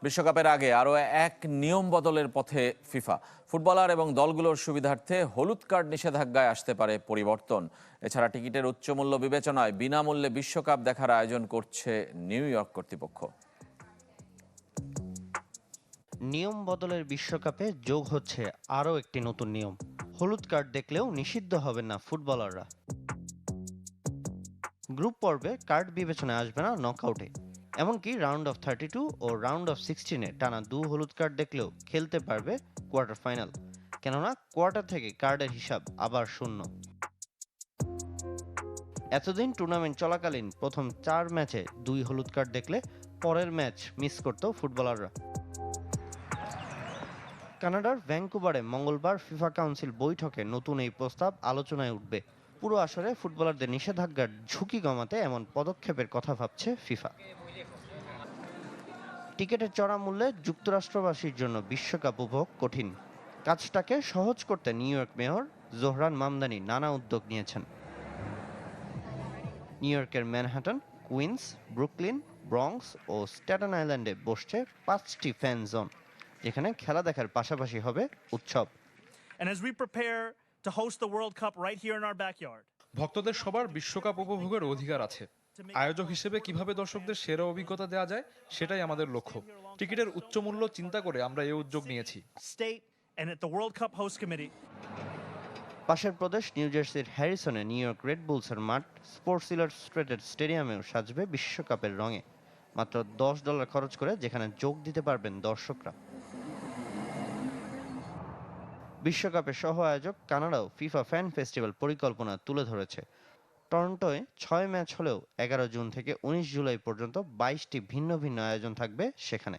বিশ্বকাপের আগে আরও এক নিয়ম বদলের পথে ফিফা। ফুটবলার এবং দলগুলোর সুবিধার্থে হলুদ কার্ড নিষেধাজ্ঞায় আসতে পারে পরিবর্তন। এছাড়া টিকিটের উচ্চমূল্য বিবেচনায় বিনামূল্যে বিশ্বকাপ দেখার আয়োজন করছে নিউ ইয়র্ক কর্তৃপক্ষ। নিয়ম বদলের বিশ্বকাপে যোগ হচ্ছে আরও একটি নতুন নিয়ম। হলুদ কার্ড দেখলেও নিষিদ্ধ হবেন না ফুটবলাররা। গ্রুপ পর্বে কার্ড বিবেচনায় আসবে না নকআউটে। এমনকি রাউন্ড অফ 32 ও রাউন্ড অফ 16-এ টানা 2 হলুদ কার্ড দেখলেও খেলতে পারবে কোয়ার্টার ফাইনাল, কেননা কোয়ার্টার থেকে কার্ডের হিসাব আবার শূন্য। এতদিন টুর্নামেন্ট চলাকালীন প্রথম 4 ম্যাচে 2 হলুদ কার্ড দেখলে পরের ম্যাচ মিস করত ফুটবলাররা। কানাডার ভ্যাঙ্কুভারে মঙ্গলবার ফিফা কাউন্সিল বৈঠকে নতুন এই প্রস্তাব আলোচনায় উঠবে। পুরো আসরে ফুটবলারদের নিষেধাজ্ঞার ঝুঁকি কমাতে এমন পদক্ষেপের কথা ভাবছে ফিফা। টিকিটের চড়া মূল্যে যুক্তরাষ্ট্রবাসীর জন্য বিশ্বকাপ উপভোগ কঠিন। কাজটাকে সহজ করতে new York mayor Zohran Mamdani নানা উদ্যোগ নিয়েছেন। নিউ ইয়র্কের ম্যানহাটন, কুইন্স, ব্রুকলিন, ব্রঙ্কস ও স্ট্যাটেন আইল্যান্ডে বসছে 5টি ফ্যান জোন, যেখানে খেলা দেখার পাশাপাশি হবে উৎসব। And as we prepare to host the World Cup right here in our backyard, ভক্তদের সবার বিশ্বকাপ উপভোগের অধিকার আছে। আয়োজক হিসেবে কিভাবে দর্শকদের সেরা অভিজ্ঞতা দেওয়া যায় সেটাই আমাদের লক্ষ্য। টিকিটের উচ্চ মূল্য চিন্তা করে আমরা এই উদ্যোগ নিয়েছি। state and at the World Cup host committee. পাশের প্রদেশ নিউ জার্সির হ্যারিসনে নিউ ইয়র্ক রেড বুলসের মাঠ স্পোর্টস ইলাস্ট্রেটেড স্টেডিয়ামেও সাজবে বিশ্বকাপের রঙে, মাত্র $10 খরচ করে, যেখানে যোগ দিতে পারবেন দর্শকরা। বিশ্বকাপের সহ আয়োজক কানাডাও ফিফা ফ্যান ফেস্টিভ্যাল পরিকল্পনা তুলে ধরেছে। টরন্টোয় 6 ম্যাচ হলেও 11 জুন থেকে 19 জুলাই পর্যন্ত 22টি ভিন্ন ভিন্ন আয়োজন থাকবে সেখানে।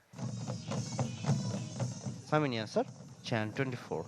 সামিনিয়া স্যার, চ্যানেল 24।